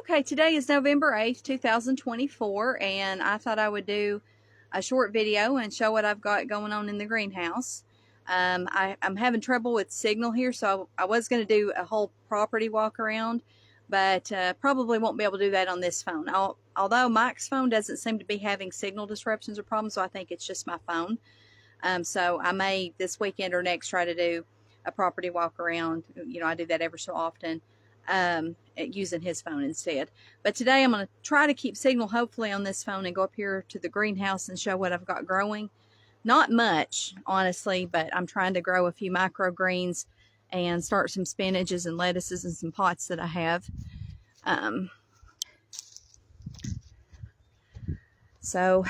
Okay, today is November 8th, 2024, and I thought I would do a short video and show what I've got going on in the greenhouse. I'm having trouble with signal here, so I was going to do a whole property walk around, but probably won't be able to do that on this phone. Although Mike's phone doesn't seem to be having signal disruptions or problems, so I think it's just my phone. So I may this weekend or next try to do a property walk around. You know, I do that ever so often. Using his phone instead. But today I'm going to try to keep signal hopefully on this phone and go up here to the greenhouse and show what I've got growing. Not much, honestly, but I'm trying to grow a few microgreens and start some spinaches and lettuces and some pots that I have. So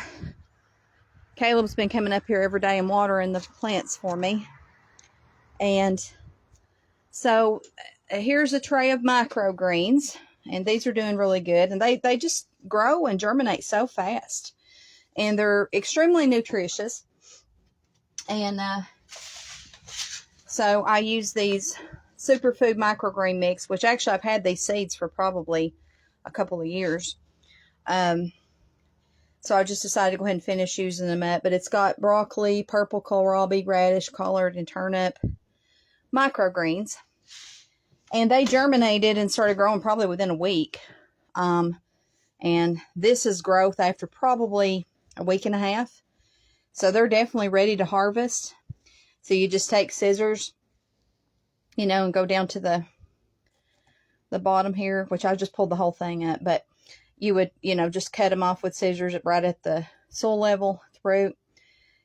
Caleb's been coming up here every day and watering the plants for me. And so here's a tray of microgreens, and these are doing really good, and they just grow and germinate so fast, and they're extremely nutritious. And so I use these superfood microgreen mix, which actually I've had these seeds for probably a couple of years. So I just decided to go ahead and finish using them up. But it's got broccoli, purple kohlrabi, radish, collard, and turnip microgreens. And they germinated and started growing probably within a week. And this is growth after probably a week and a half. So they're definitely ready to harvest. So you just take scissors, you know, and go down to the bottom here, which I just pulled the whole thing up. But you would, you know, just cut them off with scissors right at the soil level through.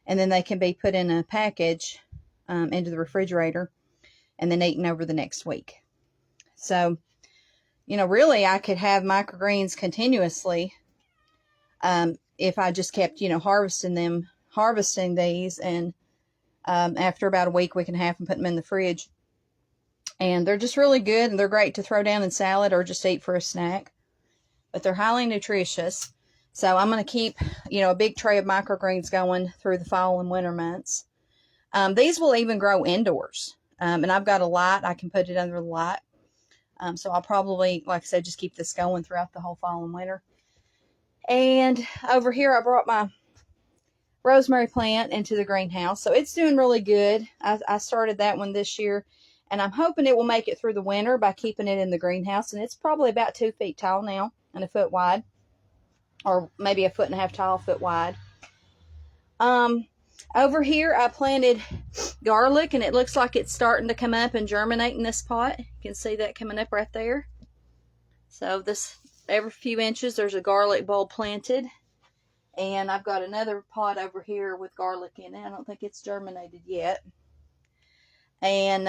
And then they can be put in a package into the refrigerator and then eaten over the next week. So, you know, really I could have microgreens continuously if I just kept, you know, harvesting these. And after about a week and a half, and put them in the fridge. And they're just really good, and they're great to throw down in salad or just eat for a snack. But they're highly nutritious. So I'm going to keep, you know, a big tray of microgreens going through the fall and winter months. These will even grow indoors. And I've got a light. I can put it under the light. So I'll probably, like I said, just keep this going throughout the whole fall and winter. And over here, I brought my rosemary plant into the greenhouse. So it's doing really good. I started that one this year. And I'm hoping it will make it through the winter by keeping it in the greenhouse. And it's probably about 2 feet tall now and a foot wide. Or maybe a 1.5 feet tall, foot wide. Over here, I planted garlic, and it looks like it's starting to come up and germinate in this pot. You can see that coming up right there. So this, every few inches, there's a garlic bulb planted. And I've got another pot over here with garlic in it. I don't think it's germinated yet. And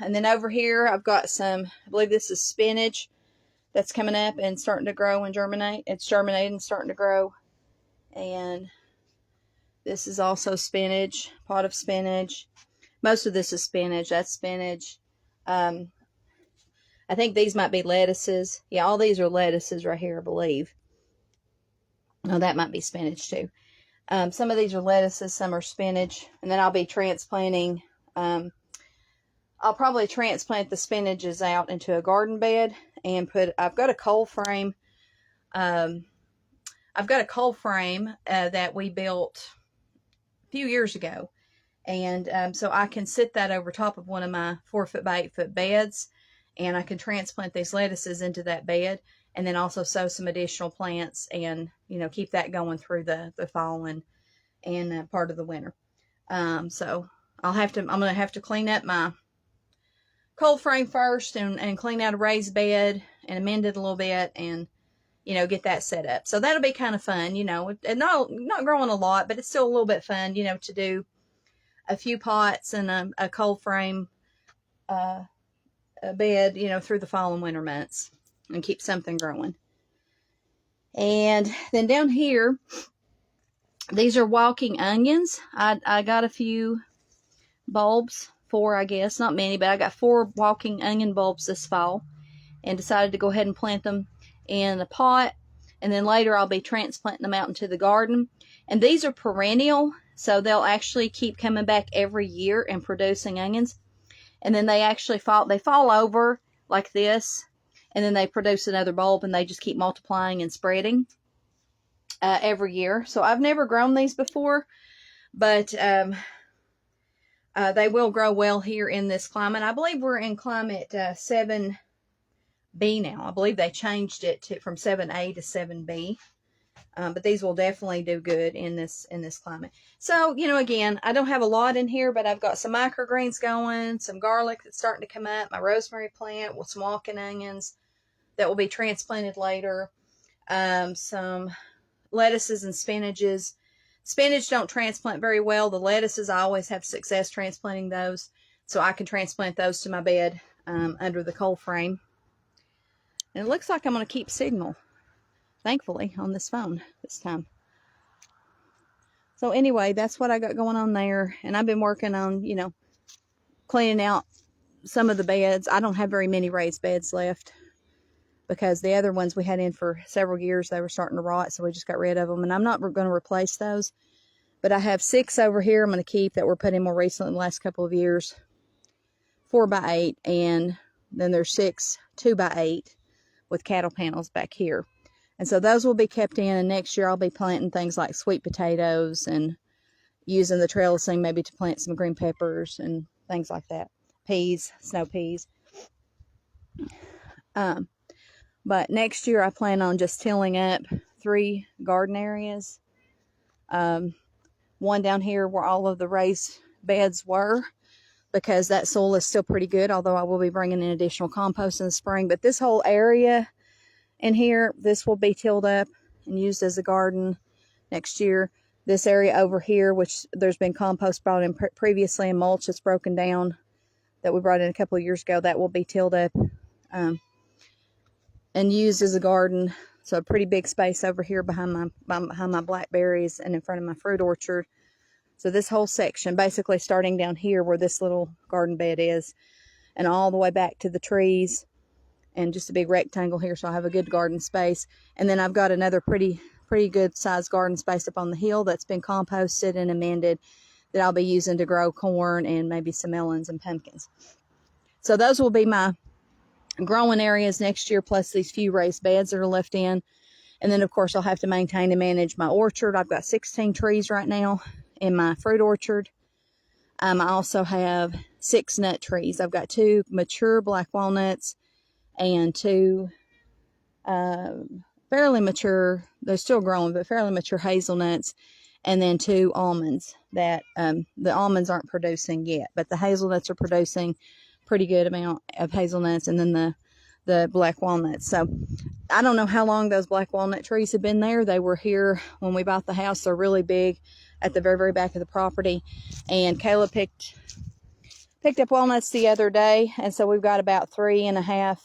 then over here, I've got some, I believe this is spinach that's coming up and starting to grow and germinate. It's germinated and starting to grow. And this is also spinach, pot of spinach. Most of this is spinach. That's spinach. I think these might be lettuces. Yeah, all these are lettuces right here, I believe. No, that might be spinach too. Some of these are lettuces, some are spinach. And then I'll be transplanting. I'll probably transplant the spinaches out into a garden bed and I've got a cold frame. I've got a cold frame that we built few years ago, and so I can sit that over top of one of my 4 foot by 8 foot beds, and I can transplant these lettuces into that bed, and then also sow some additional plants, and you know, keep that going through the fall and part of the winter. So I'm gonna have to clean up my cold frame first and clean out a raised bed and amend it a little bit, and you know, get that set up. So that'll be kind of fun, you know, and not growing a lot, but it's still a little bit fun, you know, to do a few pots and a cold frame a bed, you know, through the fall and winter months, and keep something growing. And then down here, these are walking onions. I got a few bulbs, 4, I guess, not many, but I got 4 walking onion bulbs this fall, and decided to go ahead and plant them in a pot, and then later I'll be transplanting them out into the garden. And these are perennial, so they'll actually keep coming back every year and producing onions. And then they actually fall over like this, and then they produce another bulb, and they just keep multiplying and spreading every year. So I've never grown these before, but they will grow well here in this climate. I believe we're in climate 7B now. I believe they changed it from 7A to 7B. But these will definitely do good in this climate. So, you know, again, I don't have a lot in here, but I've got some microgreens going, some garlic that's starting to come up, my rosemary plant with some walking onions that will be transplanted later, some lettuces and spinaches. Spinach don't transplant very well. The lettuces, I always have success transplanting those, so I can transplant those to my bed under the cold frame. And it looks like I'm going to keep signal, thankfully, on this phone this time. So anyway, that's what I got going on there. And I've been working on, you know, cleaning out some of the beds. I don't have very many raised beds left because the other ones we had in for several years, they were starting to rot, so we just got rid of them. And I'm not going to replace those. But I have 6 over here I'm going to keep that were put in more recently in the last couple of years. 4x8. And then there's 6 2x8 with cattle panels back here. And so those will be kept in, and next year I'll be planting things like sweet potatoes and using the trellising maybe to plant some green peppers and things like that. Peas, snow peas. But next year I plan on just tilling up 3 garden areas. One down here where all of the raised beds were, because that soil is still pretty good, although I will be bringing in additional compost in the spring. But this whole area in here, this will be tilled up and used as a garden next year. This area over here, which there's been compost brought in previously and mulch that's broken down that we brought in a couple of years ago, that will be tilled up and used as a garden. So a pretty big space over here behind my blackberries and in front of my fruit orchard. So this whole section, basically starting down here where this little garden bed is, and all the way back to the trees, and just a big rectangle here, so I have a good garden space. And then I've got another pretty good sized garden space up on the hill that's been composted and amended that I'll be using to grow corn and maybe some melons and pumpkins. So those will be my growing areas next year, plus these few raised beds that are left in. And then of course I'll have to maintain and manage my orchard. I've got 16 trees right now in my fruit orchard. I also have 6 nut trees. I've got 2 mature black walnuts and 2 fairly mature, they're still growing, but fairly mature hazelnuts, and then 2 almonds that the almonds aren't producing yet, but the hazelnuts are producing pretty good amount of hazelnuts, and then the black walnuts. So I don't know how long those black walnut trees have been there. They were here when we bought the house. They're really big at the very, very back of the property, and Caleb picked up walnuts the other day, and so we've got about 3.5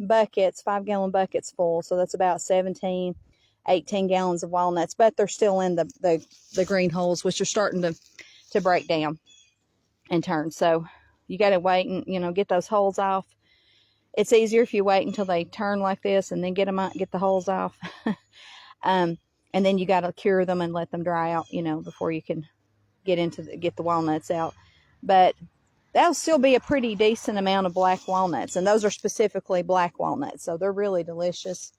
buckets, 5-gallon buckets full. So that's about 17, 18 gallons of walnuts, but they're still in the green holes, which are starting to break down and turn. So you got to wait and, you know, get those holes off. It's easier if you wait until they turn like this and then get them out, get the holes off. And then you got to cure them and let them dry out, you know, before you can get the walnuts out. But that'll still be a pretty decent amount of black walnuts, and those are specifically black walnuts, so they're really delicious.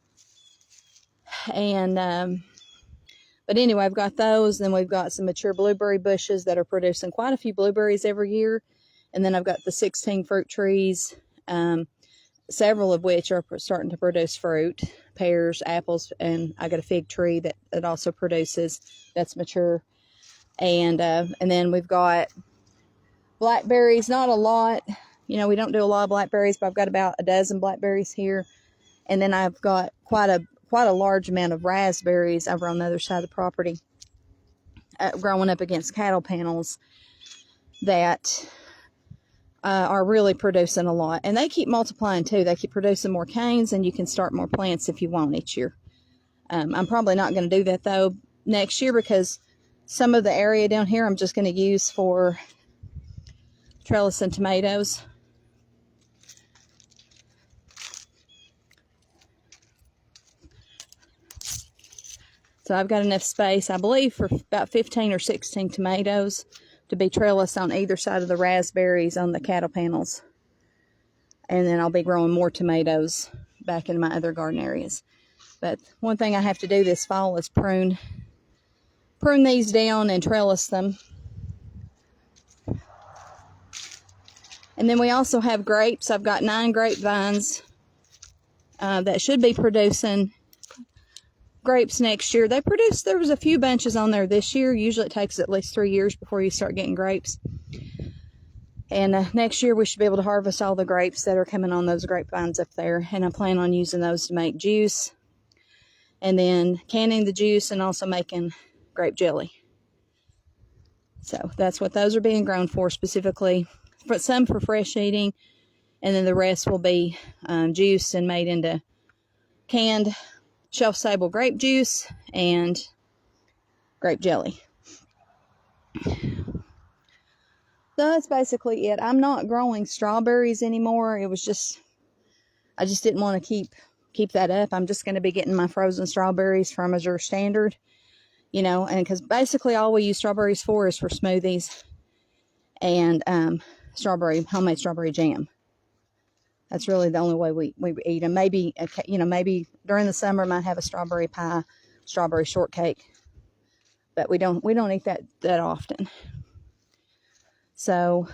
And but anyway, I've got those. Then we've got some mature blueberry bushes that are producing quite a few blueberries every year. And then I've got the 16 fruit trees, several of which are starting to produce fruit, pears, apples, and I got a fig tree that also produces, that's mature. And then we've got blackberries, not a lot. You know, we don't do a lot of blackberries, but I've got about a dozen blackberries here. And then I've got quite a large amount of raspberries over on the other side of the property, growing up against cattle panels that are really producing a lot. And they keep multiplying too. They keep producing more canes, and you can start more plants if you want each year. I'm probably not going to do that though next year, because some of the area down here I'm just going to use for trellis and tomatoes. So I've got enough space, I believe, for about 15 or 16 tomatoes to be trellised on either side of the raspberries on the cattle panels. And then I'll be growing more tomatoes back in my other garden areas. But one thing I have to do this fall is prune these down and trellis them. And then we also have grapes. I've got 9 grapevines that should be producing grapes next year. There was a few bunches on there this year. Usually it takes at least 3 years before you start getting grapes. And next year we should be able to harvest all the grapes that are coming on those grapevines up there. And I plan on using those to make juice. And then canning the juice and also making grape jelly. So that's what those are being grown for specifically. Some for fresh eating, and then the rest will be juiced and made into canned shelf-stable grape juice and grape jelly. So that's basically it. I'm not growing strawberries anymore. I just didn't want to keep that up. I'm just going to be getting my frozen strawberries from Missouri Standard, you know, and because basically all we use strawberries for is for smoothies and homemade strawberry jam. That's really the only way we eat them. Maybe, you know, maybe during the summer I might have a strawberry pie, strawberry shortcake, but we don't eat that often. So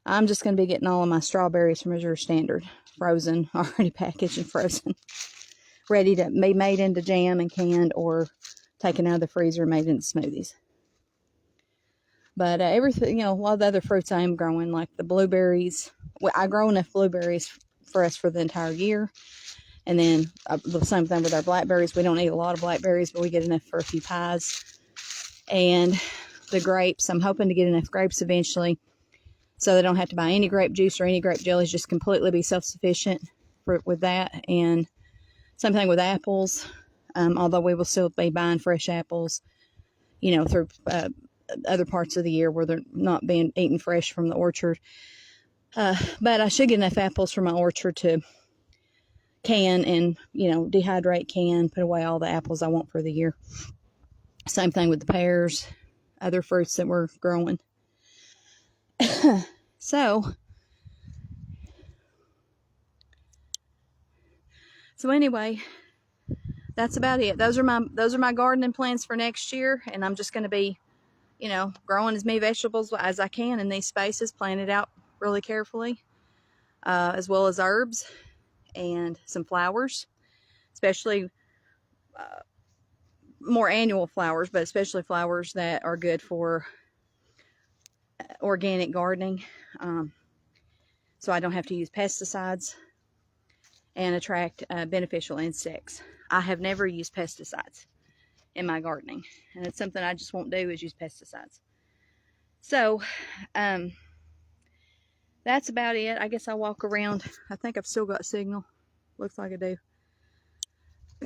I'm just going to be getting all of my strawberries from Missouri Standard, frozen, already packaged and frozen, ready to be made into jam and canned, or taken out of the freezer and made into smoothies. But everything, you know, a lot of the other fruits I am growing, like the blueberries. Well, I grow enough blueberries for us for the entire year. And then the same thing with our blackberries. We don't eat a lot of blackberries, but we get enough for a few pies. And the grapes, I'm hoping to get enough grapes eventually so they don't have to buy any grape juice or any grape jellies, just completely be self-sufficient with that. And same thing with apples, although we will still be buying fresh apples, you know, through other parts of the year where they're not being eaten fresh from the orchard. But I should get enough apples from my orchard to can and, you know, dehydrate, can, put away all the apples I want for the year. Same thing with the pears, other fruits that we're growing. So anyway, that's about it. Those are my gardening plans for next year, and I'm just going to be, you know, growing as many vegetables as I can in these spaces, planted out really carefully, as well as herbs and some flowers, especially more annual flowers, but especially flowers that are good for organic gardening, so I don't have to use pesticides and attract beneficial insects. I have never used pesticides in my gardening, and it's something I just won't do, is use pesticides. So that's about it. I guess I'll walk around. I think I've still got signal. Looks like I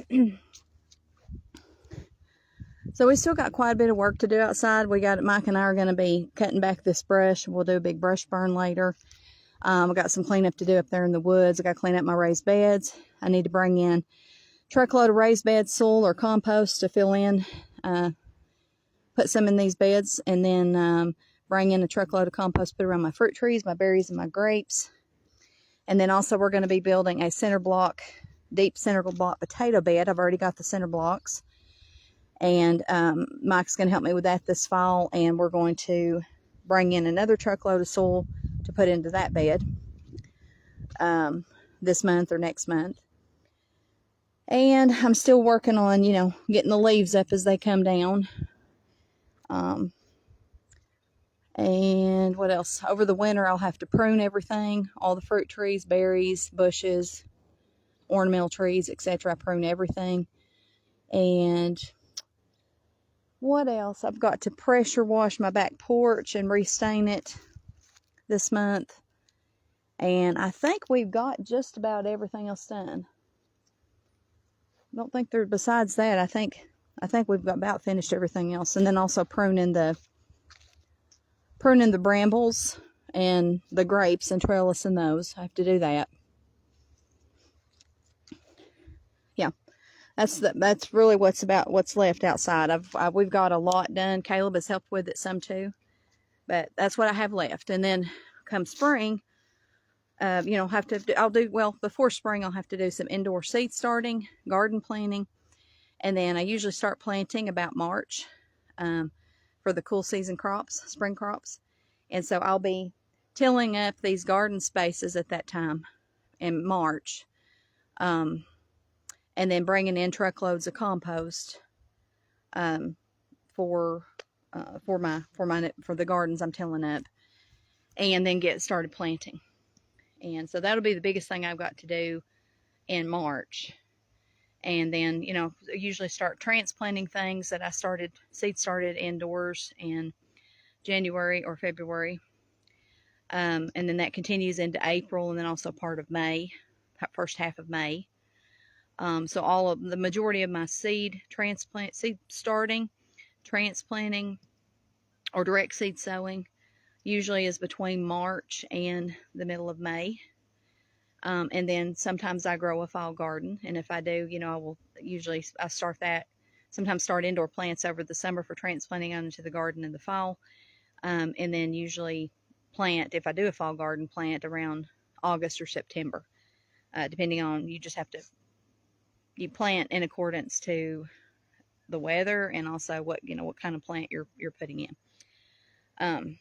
do. So we still got quite a bit of work to do outside. Mike and I are going to be cutting back this brush. We'll do a big brush burn later. I got some cleanup to do up there in the woods. I got to clean up my raised beds. I need to bring in a truckload of raised bed soil or compost to fill in, put some in these beds, and then bring in a truckload of compost, put around my fruit trees, my berries, and my grapes. And then also we're going to be building a deep center block potato bed. I've already got the center blocks. And Mike's going to help me with that this fall, and we're going to bring in another truckload of soil to put into that bed this month or next month. And I'm still working on, you know, getting the leaves up as they come down. And what else? Over the winter, I'll have to prune everything, all the fruit trees, berries, bushes, ornamental trees, etc. I prune everything. And what else? I've got to pressure wash my back porch and restain it this month. And I think we've got just about everything else done. I don't think besides that, I think we've about finished everything else. And then also pruning the brambles and the grapes and trellising those. I have to do that. Yeah. That's really what's left outside. We've got a lot done. Caleb has helped with it some too, but that's what I have left. And then come spring, you know, I'll do, well, before spring, I'll have to do some indoor seed starting, garden planting. And then I usually start planting about March for the cool season crops, spring crops. And so I'll be tilling up these garden spaces at that time in March, and then bringing in truckloads of compost for the gardens I'm tilling up, and then get started planting. And so that'll be the biggest thing I've got to do in March. And then, you know, usually start transplanting things that I seed started indoors in January or February. And then that continues into April, and then also part of May, first half of May. So the majority of my seed starting, transplanting, or direct seed sowing usually is between March and the middle of May. And then sometimes I grow a fall garden, and if I do, you know, I sometimes start indoor plants over the summer for transplanting out into the garden in the fall, and then usually plant, if I do a fall garden, plant around August or September, depending on, you plant in accordance to the weather, and also what kind of plant you're putting in.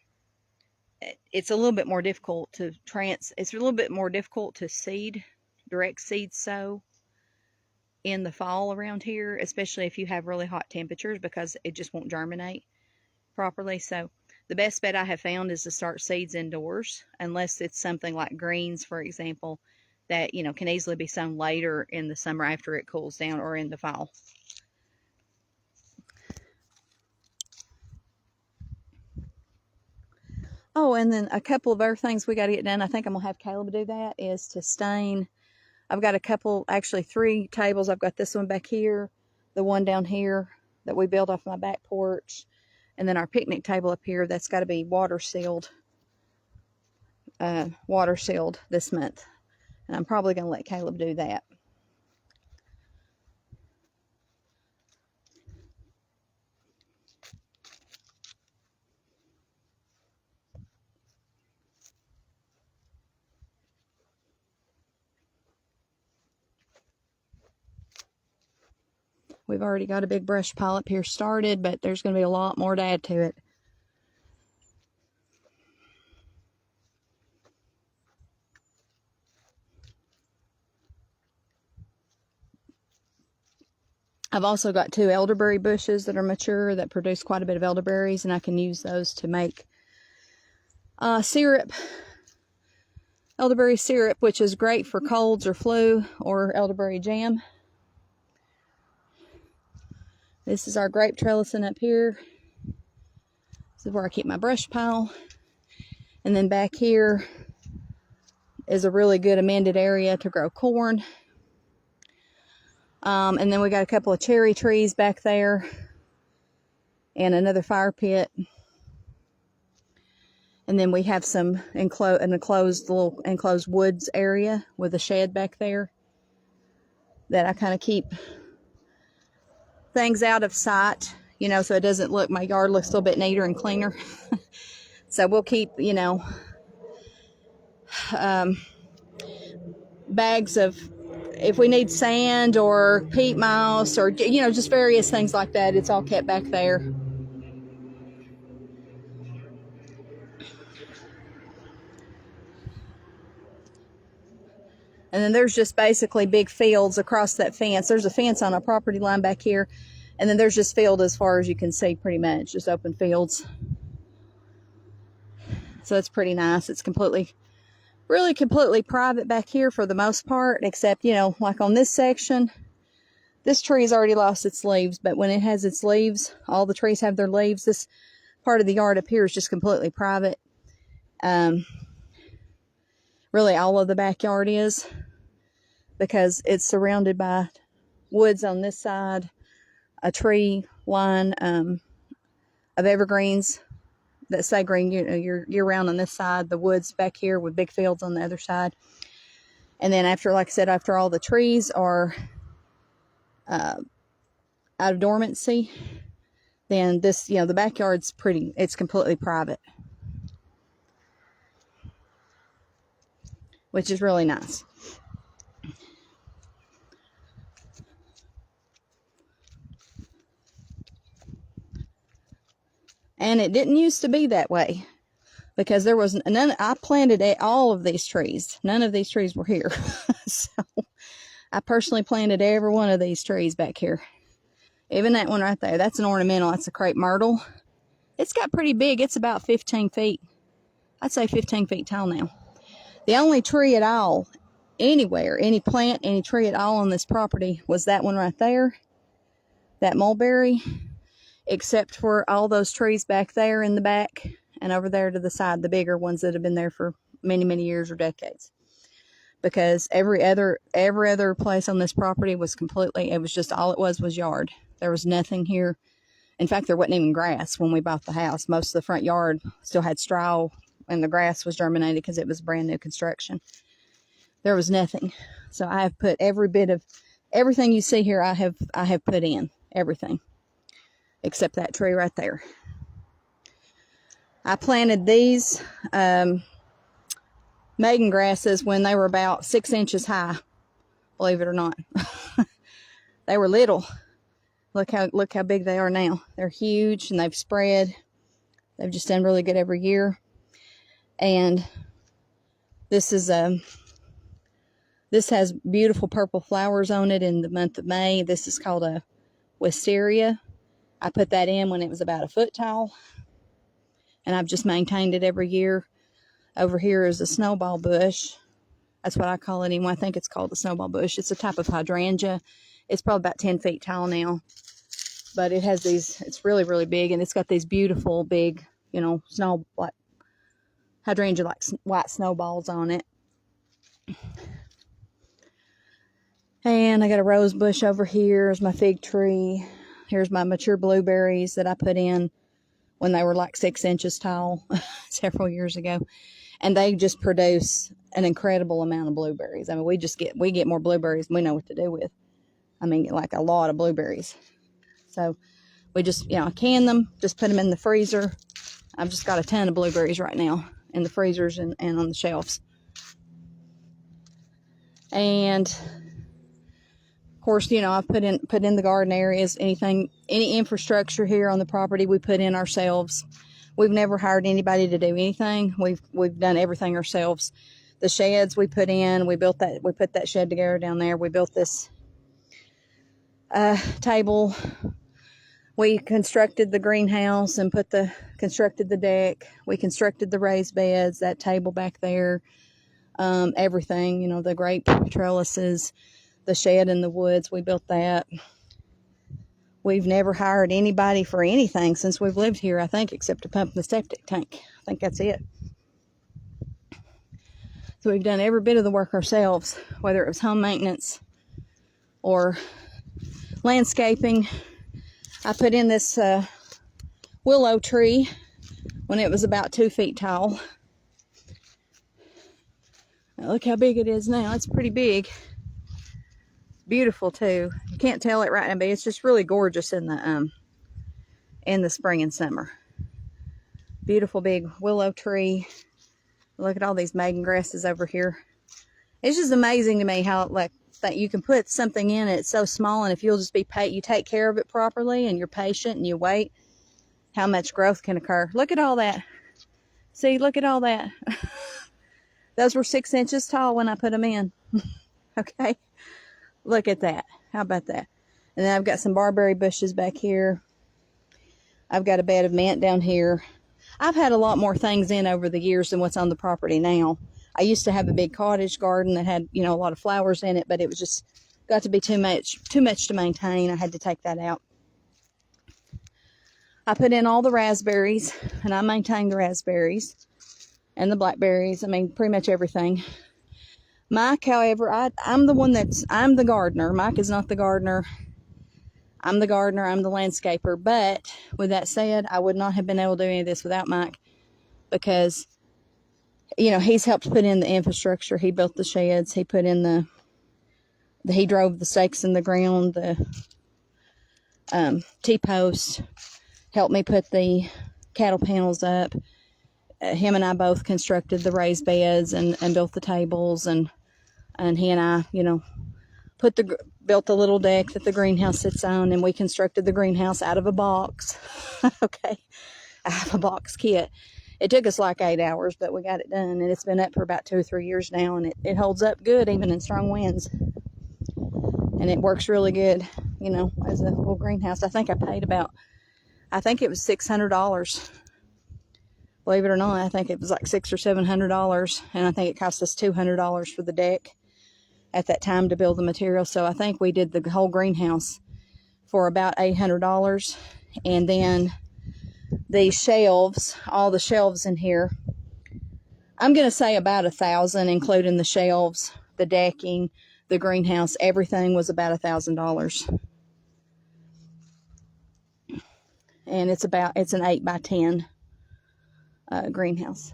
It's a little bit more difficult to direct seed sow in the fall around here, especially if you have really hot temperatures, because it just won't germinate properly. So the best bet I have found is to start seeds indoors, unless it's something like greens, for example, that, you know, can easily be sown later in the summer after it cools down, or in the fall. Oh, and then a couple of other things we got to get done. I think I'm going to have Caleb do that, is to stain. I've got actually 3 tables. I've got this one back here, the one down here that we built off my back porch, and then our picnic table up here that's got to be water sealed this month. And I'm probably going to let Caleb do that. We've already got a big brush pile up here started, but there's going to be a lot more to add to it. I've also got 2 elderberry bushes that are mature that produce quite a bit of elderberries, and I can use those to make syrup, elderberry syrup, which is great for colds or flu, or elderberry jam. This is our grape trellising up here. This is where I keep my brush pile. And then back here is a really good amended area to grow corn. And then we got a couple of cherry trees back there, and another fire pit. And then we have an enclosed woods area with a shed back there that I kind of keep things out of sight, you know, so it doesn't look, my yard looks a little bit neater and cleaner. So we'll keep, you know, bags of, if we need sand or peat moss or, you know, just various things like that, it's all kept back there. And then there's just basically big fields across that fence. There's a fence on our property line back here, and then there's just field as far as you can see, pretty much just open fields. So it's pretty nice. It's really completely private back here for the most part, except, you know, like on this section, this tree's already lost its leaves, but when it has its leaves, all the trees have their leaves. This part of the yard up here is just completely private. Really all of the backyard is, because it's surrounded by woods on this side, a tree line of evergreens that stay green, you know, year-round on this side, the woods back here with big fields on the other side. And then after, like I said, after all the trees are out of dormancy, then this, you know, the backyard's it's completely private. which is really nice. And it didn't used to be that way, because there was none. I planted all of these trees. None of these trees were here. So I personally planted every one of these trees back here. Even that one right there. That's an ornamental. That's a crepe myrtle. It's got pretty big. It's about 15 feet. I'd say 15 feet tall now. The only tree at all, anywhere, any plant, any tree at all on this property was that one right there. That mulberry. Except for all those trees back there in the back and over there to the side, the bigger ones that have been there for many, many years or decades. Because every other place on this property was completely, it was just all it was yard. There was nothing here. In fact, there wasn't even grass when we bought the house. Most of the front yard still had straw, and the grass was germinated because it was brand new construction. There was nothing. So I have put every bit of everything you see here. I have put in everything except that tree right there. I planted these Megan grasses when they were about 6 inches high, believe it or not. They were little. Look how big they are now. They're huge, and they've spread. They've just done really good every year. And this has beautiful purple flowers on it in the month of May. This is called a wisteria. I put that in when it was about a foot tall, and I've just maintained it every year. Over here is a snowball bush. That's what I call it anyway. I think it's called the snowball bush. It's a type of hydrangea. It's probably about 10 feet tall now, but it has these, it's really, really big, and it's got these beautiful big, snow, like hydrangea, like white snowballs on it. And I got a rose bush over here. Here's my fig tree. Here's my mature blueberries that I put in when they were like 6 inches tall several years ago. And they just produce an incredible amount of blueberries. I mean, we get more blueberries than we know what to do with. I mean, like a lot of blueberries. So we just, can them, just put them in the freezer. I've just got a ton of blueberries right now in the freezers and on the shelves. And of course, I've put in the garden areas, any infrastructure here on the property we put in ourselves. We've never hired anybody to do anything. We've done everything ourselves. The sheds we put in, we put that shed together down there. We built this table. We constructed the greenhouse and constructed the deck. We constructed the raised beds, that table back there, everything, the grape trellises, the shed in the woods, we built that. We've never hired anybody for anything since we've lived here, I think, except to pump the septic tank. I think that's it. So we've done every bit of the work ourselves, whether it was home maintenance or landscaping. I put in this willow tree when it was about 2 feet tall. Now look how big it is now. It's pretty big. Beautiful too. You can't tell it right now, but it's just really gorgeous in the spring and summer. Beautiful big willow tree. Look at all these Megan grasses over here. It's just amazing to me how that you can put something in it so small, and if you'll just you take care of it properly and you're patient and you wait, how much growth can occur. Look at all that. See, look at all that. Those were 6 inches tall when I put them in. Okay. Look at that. How about that? And then I've got some barberry bushes back here. I've got a bed of mint down here. I've had a lot more things in over the years than what's on the property now. I used to have a big cottage garden that had, a lot of flowers in it, but it was just got to be too much to maintain. I had to take that out. I put in all the raspberries, and I maintain the raspberries and the blackberries. I mean, pretty much everything. Mike, however, I'm the gardener. Mike is not the gardener. I'm the gardener. I'm the landscaper. But with that said, I would not have been able to do any of this without Mike, because, he's helped put in the infrastructure. He built the sheds. He put in he drove the stakes in the ground, the T-posts, helped me put the cattle panels up. him and I both constructed the raised beds and built the tables, and he and I, you know, built the little deck that the greenhouse sits on, and we constructed the greenhouse out of a box. Okay, out of a box kit. It took us like 8 hours, but we got it done, and it's been up for about 2 or 3 years now, and it holds up good even in strong winds, and it works really good, you know, as a little greenhouse. I think it was $600. Believe it or not, I think it was like $600 or $700, and I think it cost us $200 for the deck at that time to build the material. So I think we did the whole greenhouse for about $800, and then these shelves, all the shelves in here, I'm going to say about $1,000, including the shelves, the decking, the greenhouse, everything was about $1,000. And it's an 8x10 greenhouse.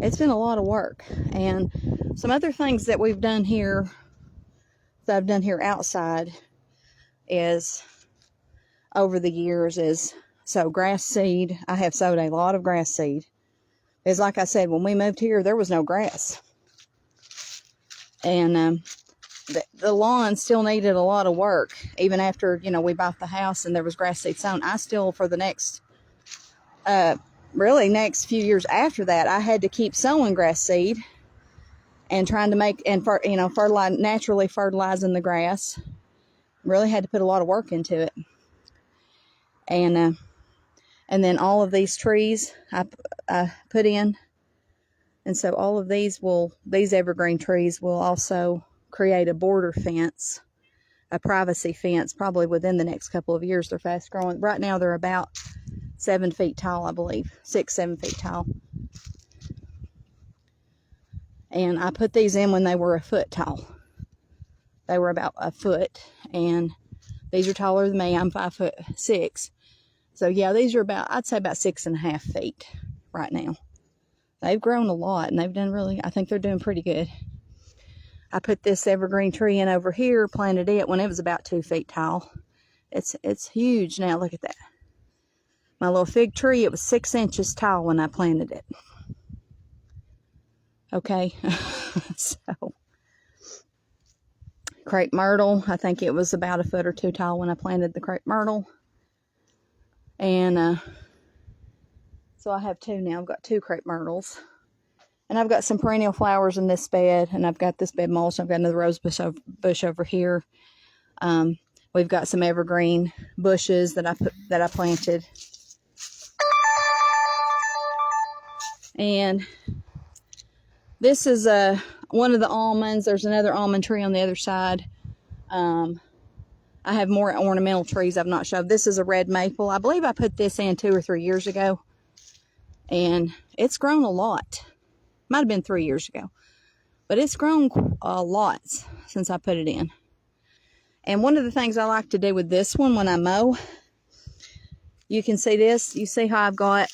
It's been a lot of work, and some other things that we've done here, that I've done here outside, is over the years is, so grass seed. I have sowed a lot of grass seed. It's like I said, when we moved here, there was no grass, and the lawn still needed a lot of work. Even after, you know, we bought the house and there was grass seed sown, I still, for the next really next few years after that, I had to keep sowing grass seed and trying to make, and for, you know, naturally fertilizing the grass. Really had to put a lot of work into it. And then all of these trees I put in, and so all of these evergreen trees will also create a border fence, a privacy fence, probably within the next couple of years. They're fast growing. Right now they're about 7 feet tall, I believe, 6-7 feet tall. And I put these in when they were a foot tall. They were about a foot, and these are taller than me. I'm 5'6". So yeah, these are about, I'd say about 6.5 feet right now. They've grown a lot, and they've done really, I think they're doing pretty good. I put this evergreen tree in over here, planted it when it was about 2 feet tall. It's huge now. Look at that. My little fig tree, it was 6 inches tall when I planted it. Okay. So, crepe myrtle, I think it was about a foot or two tall when I planted the crepe myrtle. And so I have two now. I've got 2 crepe myrtles. And I've got some perennial flowers in this bed, and I've got this bed mulch. I've got another rose bush over here. We've got some evergreen bushes that I planted. And this is one of the almonds. There's another almond tree on the other side. I have more ornamental trees I've not showed. This is a red maple. I believe I put this in 2 or 3 years ago, and it's grown a lot. Might have been 3 years ago, but it's grown a lot since I put it in. And one of the things I like to do with this one when I mow, you can see this. You see how I've got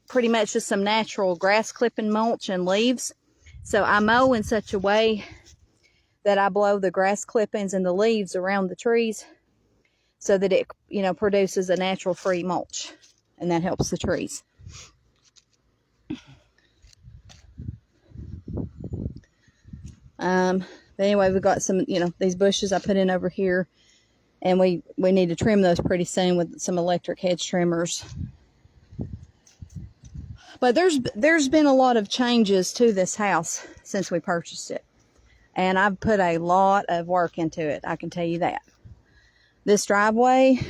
pretty much just some natural grass clipping mulch and leaves. So I mow in such a way that I blow the grass clippings and the leaves around the trees so that it, you know, produces a natural free mulch, and that helps the trees. But anyway, we've got some, you know, these bushes I put in over here, and we need to trim those pretty soon with some electric hedge trimmers. But there's been a lot of changes to this house since we purchased it, and I've put a lot of work into it, I can tell you that. This driveway,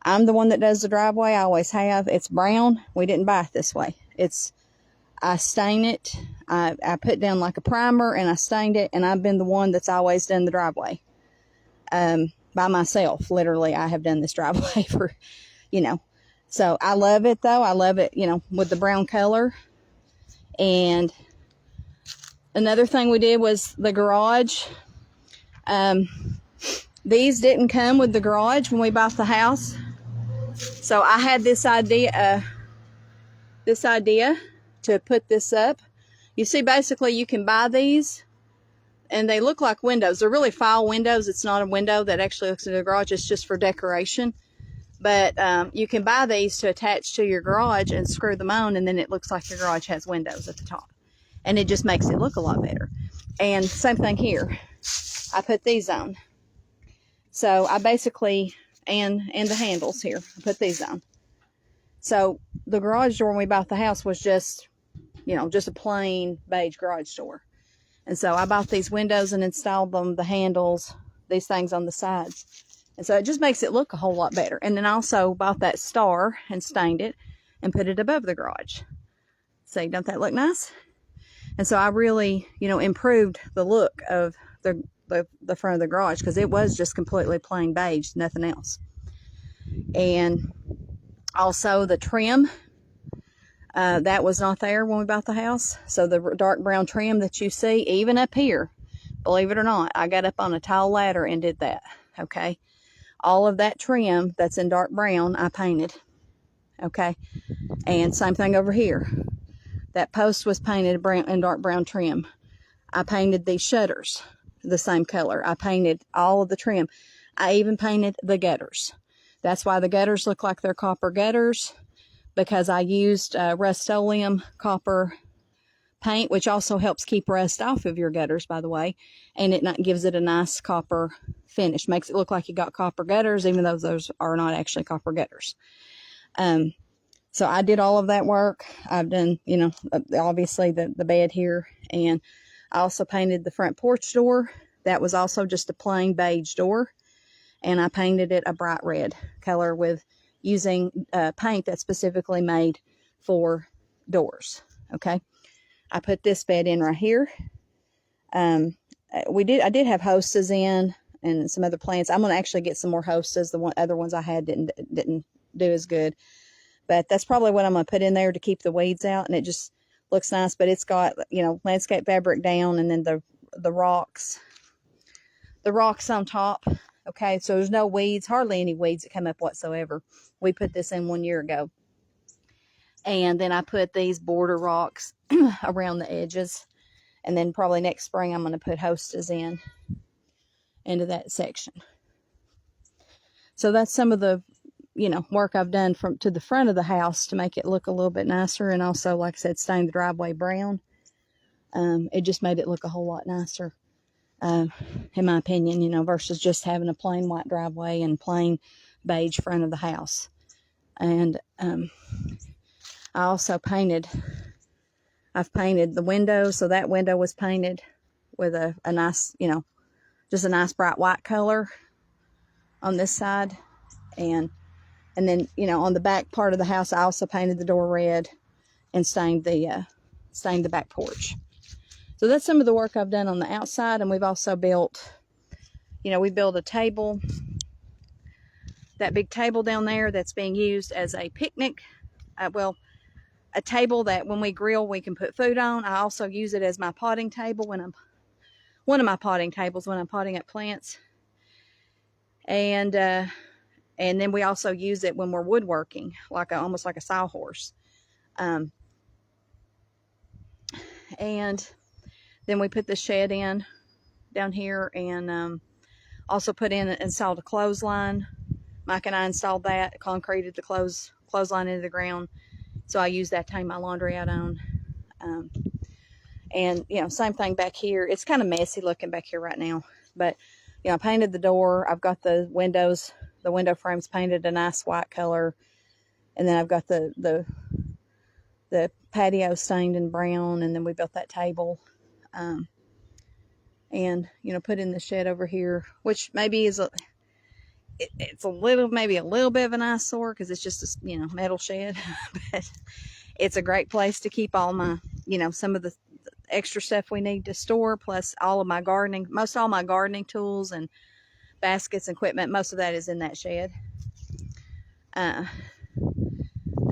I'm the one that does the driveway. I always have. It's brown. We didn't buy it this way. I stain it. I put down like a primer, and I stained it, and I've been the one that's always done the driveway. By myself, literally, I have done this driveway for, you know. So I love it, though. I love it, you know, with the brown color. And another thing we did was the garage. These didn't come with the garage when we bought the house. So I had this idea to put this up. You see, basically, you can buy these and they look like windows. They're really file windows. It's not a window that actually looks into the garage. It's just for decoration. But you can buy these to attach to your garage and screw them on, and then it looks like your garage has windows at the top. And it just makes it look a lot better. And same thing here. I put these on. So I basically, and the handles here, I put these on. So the garage door when we bought the house was just, you know, just a plain beige garage door. And so I bought these windows and installed them, the handles, these things on the sides. And so it just makes it look a whole lot better. And then I also bought that star and stained it and put it above the garage. See, don't that look nice? And so I really, you know, improved the look of the front of the garage, because it was just completely plain beige, nothing else. And also the trim, that was not there when we bought the house. So the dark brown trim that you see, even up here, believe it or not, I got up on a tall ladder and did that, okay? All of that trim that's in dark brown, I painted, okay? And same thing over here. That post was painted brown in dark brown trim. I painted these shutters the same color. I painted all of the trim. I even painted the gutters. That's why the gutters look like they're copper gutters, because I used Rust-Oleum copper paint, which also helps keep rust off of your gutters, by the way, and it gives it a nice copper finish. Makes it look like you got copper gutters, even though those are not actually copper gutters. So I did all of that work. I've done, you know, obviously the bed here, and I also painted the front porch door. That was also just a plain beige door, and I painted it a bright red color with using paint that's specifically made for doors. Okay, I put this bed in right here. I did have hostas in and some other plants. I'm gonna actually get some more hostas. The other ones I had didn't do as good, but that's probably what I'm gonna put in there to keep the weeds out, and it just looks nice. But it's got, you know, landscape fabric down, and then the rocks on top. Okay, so there's no weeds, hardly any weeds that come up whatsoever. We put this in 1 year ago. And then I put these border rocks around the edges. And then probably next spring I'm going to put hostas into that section. So that's some of the, you know, work I've done to the front of the house to make it look a little bit nicer. And also, like I said, stain the driveway brown. It just made it look a whole lot nicer. In my opinion, you know, versus just having a plain white driveway and plain beige front of the house. And I also I've painted the window. So that window was painted with a nice, you know, just a nice bright white color on this side. And then, you know, on the back part of the house, I also painted the door red and stained the back porch. So that's some of the work I've done on the outside. And we've also built, you know, we built a table, that big table down there that's being used as a picnic. Well, a table that when we grill, we can put food on. I also use it as my potting table one of my potting tables when I'm potting up plants. And then we also use it when we're woodworking, almost like a sawhorse. And then we put the shed in down here, and also installed a clothesline. Mike and I installed that, concreted the clothesline into the ground. So I use that to hang my laundry out on. And, you know, same thing back here. It's kind of messy looking back here right now. But, you know, I painted the door. I've got the window frames painted a nice white color. And then I've got the patio stained in brown. And then we built that table. And, you know, put in the shed over here, which maybe is maybe a little bit of an eyesore because it's just a, you know, metal shed. But it's a great place to keep all my, you know, some of the extra stuff we need to store, plus all of my gardening, all my gardening tools and baskets and equipment. Most of that is in that shed. And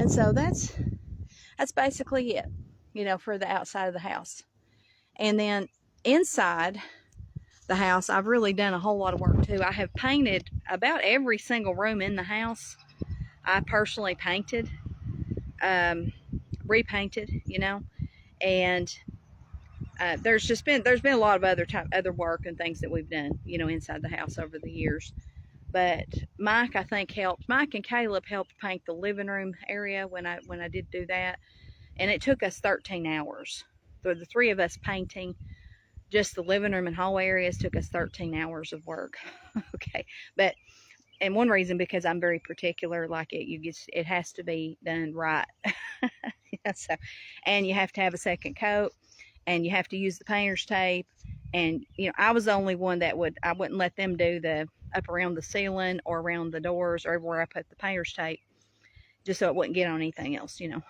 so that's basically it, you know, for the outside of the house. And then inside the house, I've really done a whole lot of work too. I have painted about every single room in the house. I personally painted, repainted, you know, and there's been a lot of other work and things that we've done, you know, inside the house over the years. But Mike, I think, helped. Mike and Caleb helped paint the living room area when I did do that, and it took us 13 hours. The three of us painting just the living room and hallway areas took us 13 hours of work. Okay, but and one reason because I'm very particular, like it has to be done right. Yeah, so, and you have to have a second coat, and you have to use the painter's tape. And you know, I was the only one I wouldn't let them do the up around the ceiling or around the doors or everywhere I put the painter's tape, just so it wouldn't get on anything else, you know.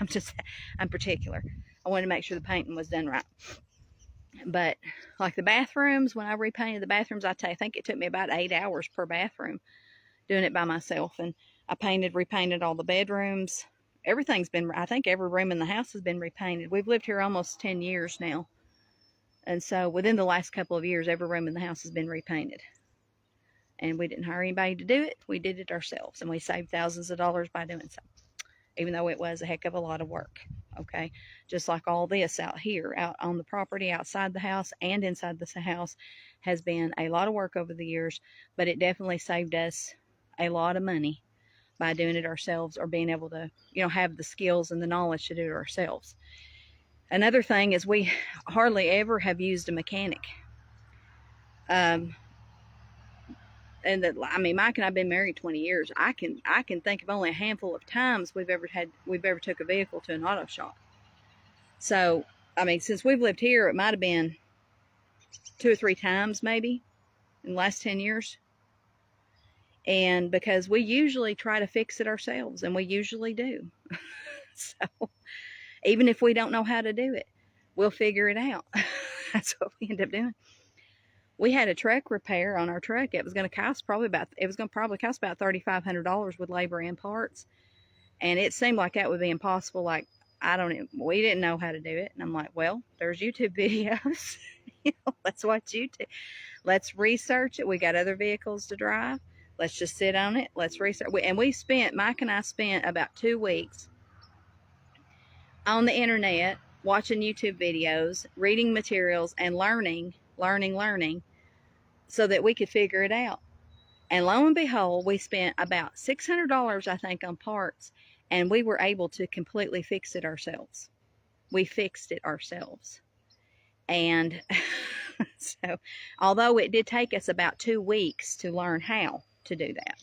I'm particular. I wanted to make sure the painting was done right. But like the bathrooms, when I repainted the bathrooms, I think it took me about 8 hours per bathroom doing it by myself. And I repainted all the bedrooms. Everything's been, I think every room in the house has been repainted. We've lived here almost 10 years now. And so within the last couple of years, every room in the house has been repainted. And we didn't hire anybody to do it. We did it ourselves. And we saved thousands of dollars by doing so, even though it was a heck of a lot of work. Okay, just like all this out here, out on the property, outside the house and inside the house, has been a lot of work over the years, but it definitely saved us a lot of money by doing it ourselves, or being able to, you know, have the skills and the knowledge to do it ourselves. Another thing is we hardly ever have used a mechanic. And I mean, Mike and I've been married 20 years. I can think of only a handful of times we've ever took a vehicle to an auto shop. So, I mean, since we've lived here, it might have been 2 or 3 times maybe in the last 10 years. And because we usually try to fix it ourselves, and we usually do. So, even if we don't know how to do it, we'll figure it out. That's what we end up doing. We had a truck repair on our truck. It was going to probably cost about $3,500 with labor and parts. And it seemed like that would be impossible. Like, we didn't know how to do it. And I'm like, well, there's YouTube videos. You know, let's watch YouTube. Let's research it. We got other vehicles to drive. Let's just sit on it. Let's research. Mike and I spent about 2 weeks on the internet watching YouTube videos, reading materials, and learning, so that we could figure it out. And lo and behold, we spent about $600, I think, on parts, and we were able to completely fix it ourselves. We fixed it ourselves. And so, although it did take us about 2 weeks to learn how to do that,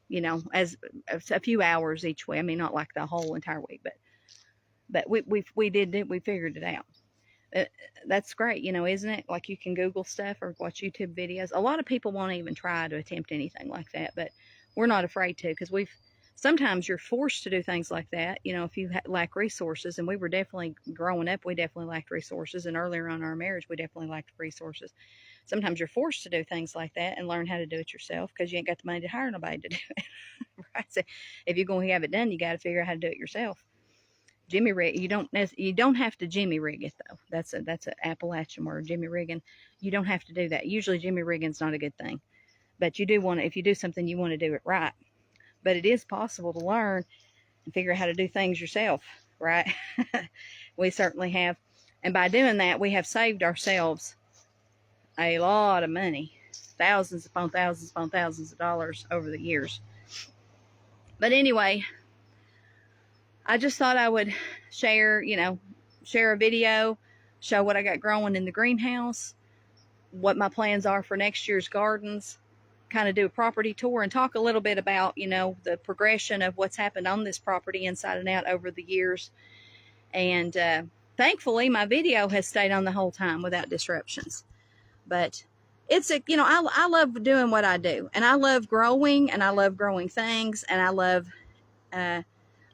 you know, as a few hours each way. I mean, not like the whole entire week, but we figured it out. That's great, you know, isn't it? Like, you can Google stuff or watch YouTube videos. A lot of people won't even try to attempt anything like that, but we're not afraid to, because sometimes you're forced to do things like that, you know, if you lack resources. And we were definitely, growing up, we definitely lacked resources, and earlier on in our marriage, we definitely lacked resources. Sometimes you're forced to do things like that and learn how to do it yourself, because you ain't got the money to hire nobody to do it. Right? So if you're going to have it done, you got to figure out how to do it yourself. Jimmy rig, you don't have to Jimmy rig it, though. That's an Appalachian word, Jimmy rigging. You don't have to do that. Usually Jimmy rigging's not a good thing, but you do want to, if you do something, you want to do it right. But it is possible to learn and figure out how to do things yourself, right? We certainly have. And by doing that, we have saved ourselves a lot of money, thousands upon thousands upon thousands of dollars over the years. But anyway, I just thought I would share a video, show what I got growing in the greenhouse, what my plans are for next year's gardens, kind of do a property tour, and talk a little bit about, you know, the progression of what's happened on this property inside and out over the years. And thankfully, my video has stayed on the whole time without disruptions. But it's I love doing what I do, and I love growing, and I love growing things, and I love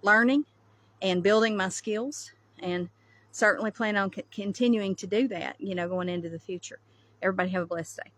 learning and building my skills, and certainly plan on continuing to do that, you know, going into the future. Everybody have a blessed day.